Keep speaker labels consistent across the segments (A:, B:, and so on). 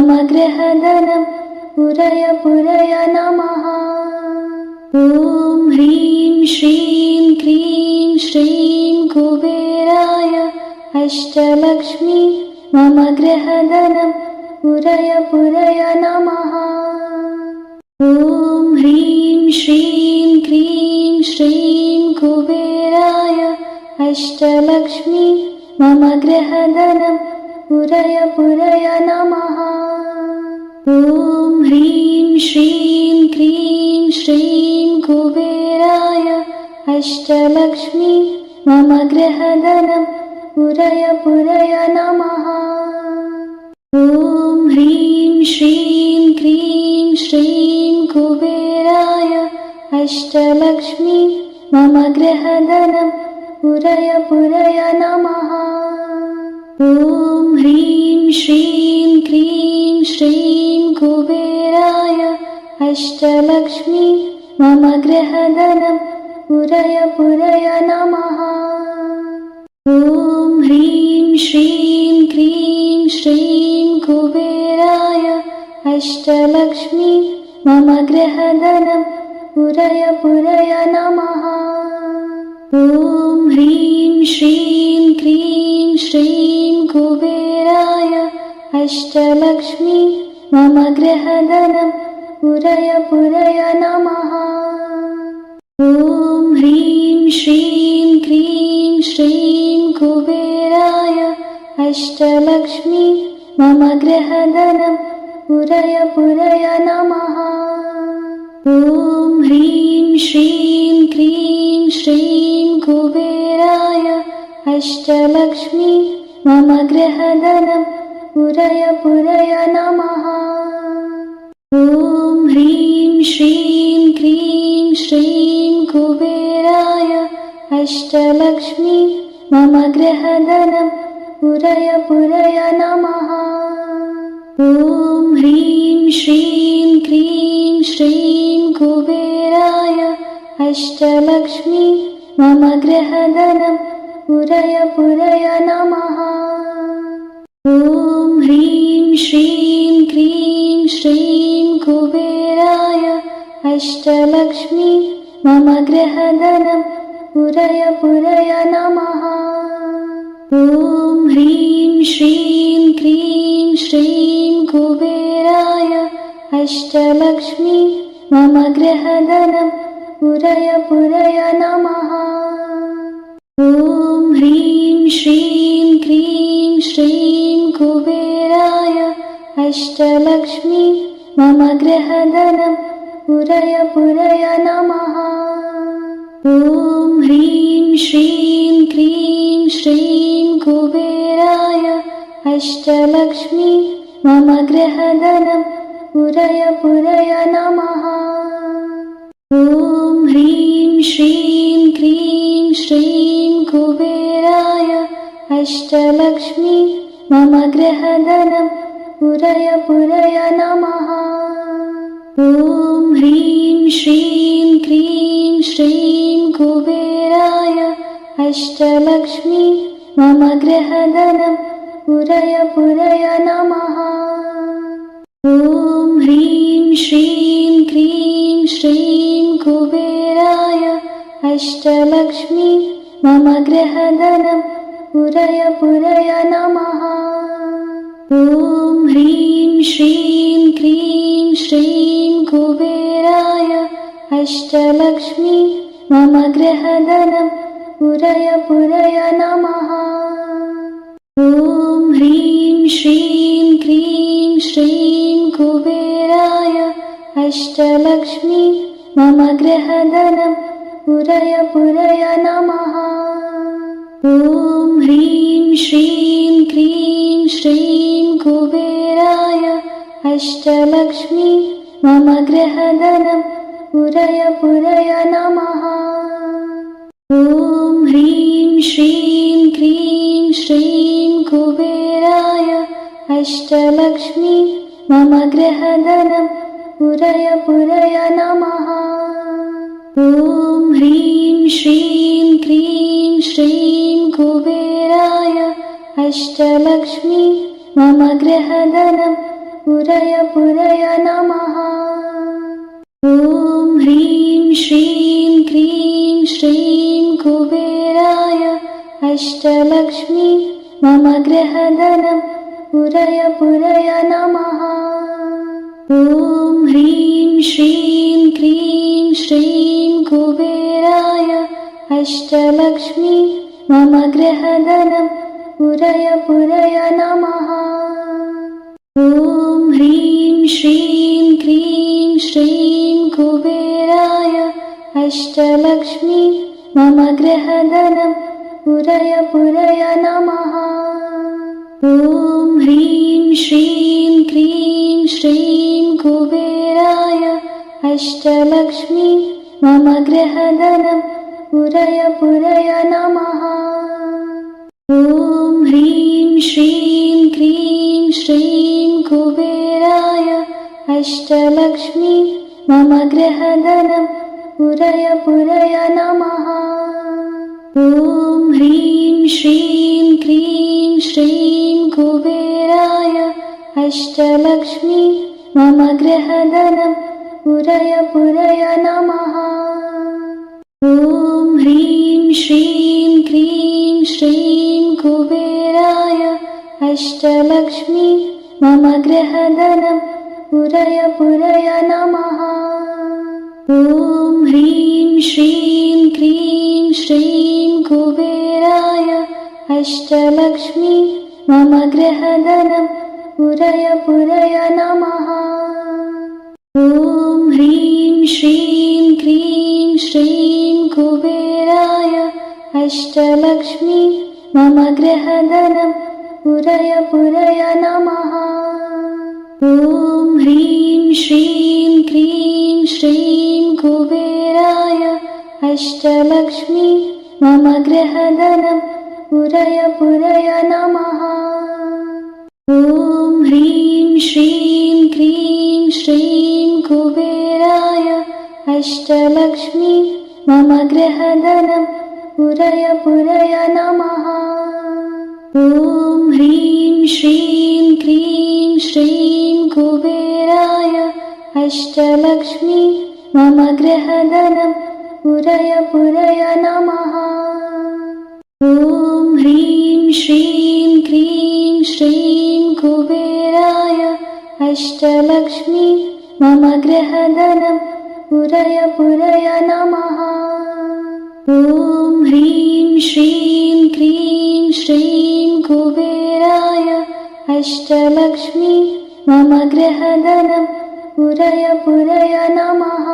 A: मम गृहधनं पुरय पुरय नमः। ॐ ह्रीं श्रीं क्रीं श्रीं कुबेराय अष्टलक्ष्मी मम गृहधनं पुरय पुरय नमः। ॐ ह्रीं श्रीं क्रीं श्रीं कुबेराय अष्टलक्ष्मी मम गृहधनं पुरय पुरय नमः। ॐ ह्रीं श्रीं क्रीं श्रीं कुबेराय अष्टलक्ष्मी मम गृहधनं पुरय पुरय नमः। ॐ ह्रीं श्रीं क्रीं श्रीं कुबेराय अष्टलक्ष्मी मम गृहधनं पुरय पुरय नमः। ॐ ह्रीं श्रीं क्रीं श्रीं कुबेराय अष्टलक्ष्मी मम गृहधनं पुरय पुरय नमः। ॐ ह्रीं श्रीं क्रीं श्रीं कुबेराय अष्टलक्ष्मी मम गृहधनं पुरय पुरय नमः। ॐ ह्रीं श्रीं क्रीं श्रीं कुबेराय अष्टलक्ष्मी मम गृहधनं पुरय पुरय नमः। ॐ ह्रीं श्रीं क्रीं श्रीं कुबेराय अष्टलक्ष्मी मम गृहधनं पुरय पुरय नमः। ॐ ह्रीं श्रीं क्रीं श्रीं कुबेराय अष्टलक्ष्मी मम गृहधनं पुरय पुरय नमः। ॐ ह्रीं श्रीं क्रीं श्रीं कुबेराय अष्टलक्ष्मी मम गृहधनं पुरय पुरय नमः। ॐ ह्रीं श्रीं क्रीं श्रीं कुबेराय अष्टलक्ष्मी मम गृहधनं पुरय पुरय नमः। ॐ ह्रीं श्रीं क्रीं श्रीं कुबेराय अष्टलक्ष्मी मम गृहधनं पुरय पुरय नमः। ॐ ह्रीं श्रीं क्रीं श्रीं कुबेराय अष्टलक्ष्मी मम गृहधनं पुरय पुरय नमः। ॐ ह्रीं श्रीं क्रीं श्रीं कुबेराय अष्टलक्ष्मी मम गृहधनं पुरय पुरय नमः। ॐ ह्रीं श्रीं क्रीं श्रीं कुबेराय अष्टलक्ष्मी मम गृहधनं पुरय पुरय नमः। ॐ ह्रीं श्रीं क्रीं श्रीं कुबेराय अष्टलक्ष्मी मम गृहधनं पुरय पुरय नमः। ॐ ह्रीं श्रीं क्रीं श्रीं कुबेराय अष्टलक्ष्मी मम गृहधनं पुरय पुरय नमः। ॐ ह्रीं श्रीं क्रीं श्रीं कुबेराय अष्टलक्ष्मी मम गृहधनं पुरय पुरय नमः। ॐ ह्रीं श्रीं क्रीं श्रीं कुबेराय अष्टलक्ष्मी मम गृहधनं पुरय पुरय नमः। ॐ ह्रीं श्रीं क्रीं श्रीं कुबेराय अष्टलक्ष्मी मम गृहधनं पुरय पुरय नमः। ॐ ह्रीं श्रीं क्रीं श्रीं कुबेराय अष्टलक्ष्मी मम गृहधनं पुरय पुरय नमः। ॐ ह्रीं श्रीं क्रीं श्रीं कुबेराय अष्टलक्ष्मी मम गृहधनं पुरय पुरय नमः। ॐ ह्रीं श्रीं क्रीं श्रीं कुबेराय अष्टलक्ष्मी मम गृहधनं पुरय पुरय नमः। ॐ ह्रीं श्रीं क्रीं श्रीं कुबेराय अष्टलक्ष्मी मम गृहधनं पुरय पुरय नमः। ॐ ह्रीं श्रीं क्रीं श्रीं कुबेराय अष्टलक्ष्मी मम गृहधनं पुरय पुरय नमः। ॐ ह्रीं श्रीं क्रीं श्रीं कुबेराय अष्टलक्ष्मी मम गृहधनं पुरय पुरय नमः। ॐ ह्रीं श्रीं क्रीं श्रीं कुबेराय अष्टलक्ष्मी मम गृहधनं पुरय पुरय नमः। ॐ ह्रीं श्रीं क्रीं श्रीं कुबेराय अष्टलक्ष्मी मम गृहधनं पुरय पुरय नमः। ॐ ह्रीं श्रीं क्रीं श्रीं कुबेराय अष्टलक्ष्मी मम गृहधनं पुरय पुरय नमः। ॐ ह्रीं श्रीं क्रीं श्रीं कुबेराय अष्टलक्ष्मी मम गृहधनं पुरय पुरय नमः। ॐ ह्रीं श्रीं क्रीं श्रीं कुबेराय अष्टलक्ष्मी मम गृहधनं पुरय पुरय नमः। ॐ ह्रीं श्रीं क्रीं श्रीं कुबेराय अष्टलक्ष्मी मम गृहधनं पुरय पुरय नमः। ॐ ह्रीं श्रीं क्रीं श्रीं कुबेराय अष्टलक्ष्मी मम गृहधनं पुरय पुरय नमः। ॐ ह्रीं श्रीं क्रीं श्रीं कुबेराय अष्टलक्ष्मी मम गृहधनं पुरय पुरय नमः। ॐ ह्रीं श्रीं क्रीं श्रीं कुबेराय अष्टलक्ष्मी मम गृहधनं पुरय पुरय नमः। ॐ ह्रीं श्रीं क्रीं श्रीं कुबेराय अष्टलक्ष्मी मम गृहधनं पुरय पुरय नमः। ॐ ह्रीं श्रीं क्रीं श्रीं कुबेराय अष्टलक्ष्मी मम गृहधनं पुरय पुरय नमः।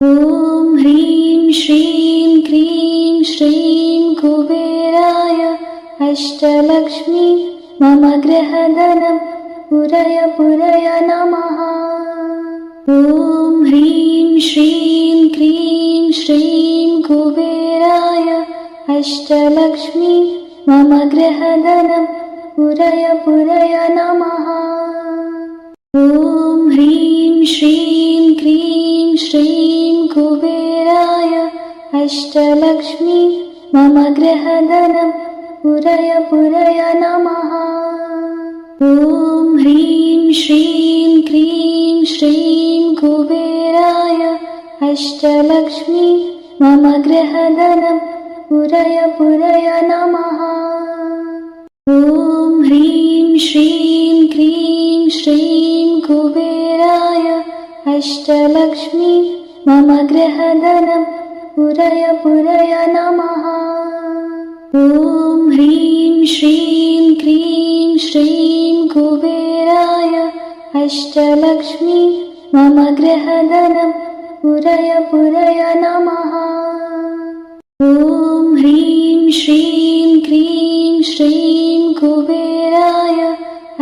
A: ॐ ह्रीं श्रीं क्रीं श्रीं कुबेराय अष्टलक्ष्मी मम गृहधनं पुरय पुरय नमः। ॐ ह्रीं श्रीं क्रीं श्रीं कुबेराय अष्टलक्ष्मी मम गृहधनं पुरय पुरय नमः। ॐ ह्रीं श्रीं क्रीं श्रीं कुबेराय अष्टलक्ष्मी मम गृहधनं पुरय पुरय नमः। ॐ ह्रीं श्रीं क्रीं श्रीं कुबेराय अष्टलक्ष्मी मम गृहधनं पुरय पुरय नमः। ॐ ह्रीं श्रीं क्रीं श्रीं कुबेराय अष्टलक्ष्मी मम गृहधनं पुरय पुरय नमः। ॐ ह्रीं श्रीं क्रीं श्रीं कुबेराय अष्टलक्ष्मी मम गृहधनं पुरय पुरय नमः। ॐ ह्रीं श्रीं क्रीं श्रीं कुबेराय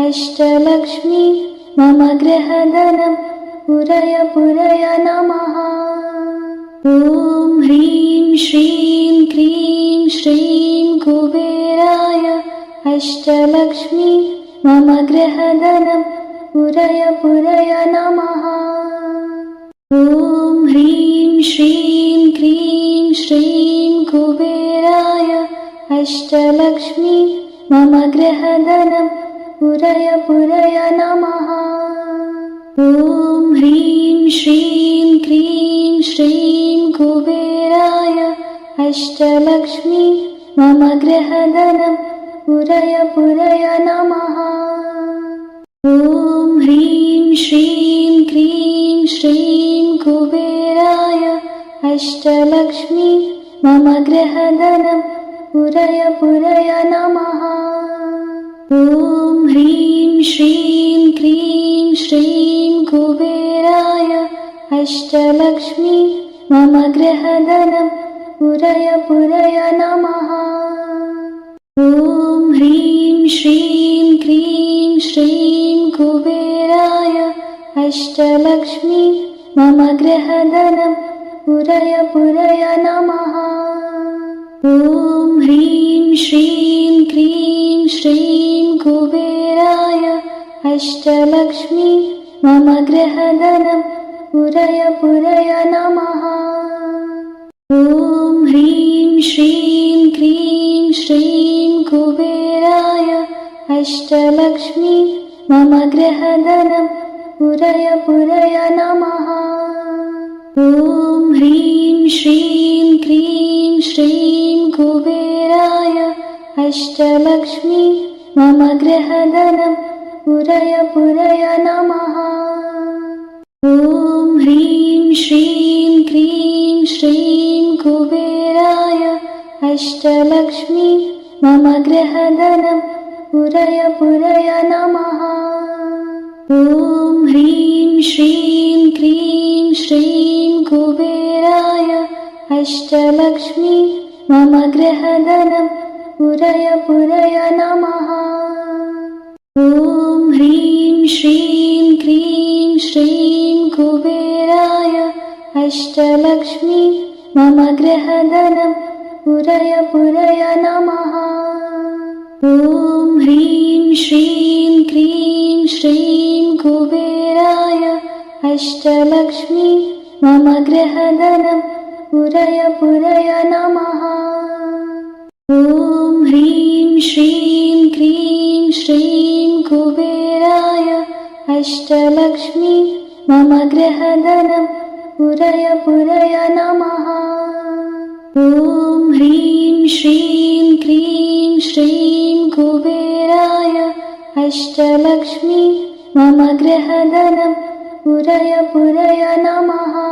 A: अष्टलक्ष्मी मम गृहधनं पुरय पुरय नमः। ॐ ह्रीं श्रीं क्रीं श्रीं कुबेराय अष्टलक्ष्मी मम गृहधनं पुरय पुरय नमः। ॐ ह्रीं श्रीं क्रीं श्रीं कुबेराय अष्टलक्ष्मी मम गृहधनं पुरय पुरय नमः। ॐ ह्रीं श्रीं क्रीं श्रीं कुबेराय अष्टलक्ष्मी मम गृहधनं पुरय पुरय नमः। ॐ ह्रीं श्रीं क्रीं श्रीं कुबेराय अष्टलक्ष्मी मम गृहधनं पुरय पुरय नमः। ॐ ह्रीं श्रीं क्रीं श्रीं कुबेराय अष्टलक्ष्मी मम गृहधनं पुरय पुरय नमः। ॐ ह्रीं श्रीं क्रीं श्रीं कुबेराय अष्टलक्ष्मी मम गृहधनं पुरय पुरय नमः। ॐ ह्रीं श्रीं क्रीं श्रीं कुबेराय अष्टलक्ष्मी मम गृहधनं पुरय पुरय नमः। ॐ ह्रीं श्रीं क्रीं श्रीं कुबेराय अष्टलक्ष्मी मम गृहधनं पुरय पुरय नमः। ॐ ह्रीं श्रीं क्रीं श्रीं कुबेराय अष्टलक्ष्मी मम गृहधनं पुरय पुरय नमः। ॐ ह्रीं श्रीं क्रीं श्रीं कुबेराय अष्टलक्ष्मी मम गृहधनं पुरय पुरय नमः। ॐ ह्रीं श्रीं क्रीं श्रीं कुबेराय अष्टलक्ष्मी मम गृहधनं पुरय पुरय नमः। ॐ ह्रीं श्रीं क्रीं श्रीं कुबेराय अष्टलक्ष्मी मम गृहधनं पुरय पुरय नमः। ॐ ह्रीं श्रीं क्रीं श्रीं कुबेराय अष्टलक्ष्मी मम गृहधनं पुरय पुरय नमः। ॐ ह्रीं श्रीं क्रीं श्रीं कुबेराय अष्टलक्ष्मी मम गृहधनं पुरय पुरय नमः। ॐ ह्रीं श्रीं क्रीं श्रीं कुबेराय अष्टलक्ष्मी मम गृहधनं पुरय पुरय नमः।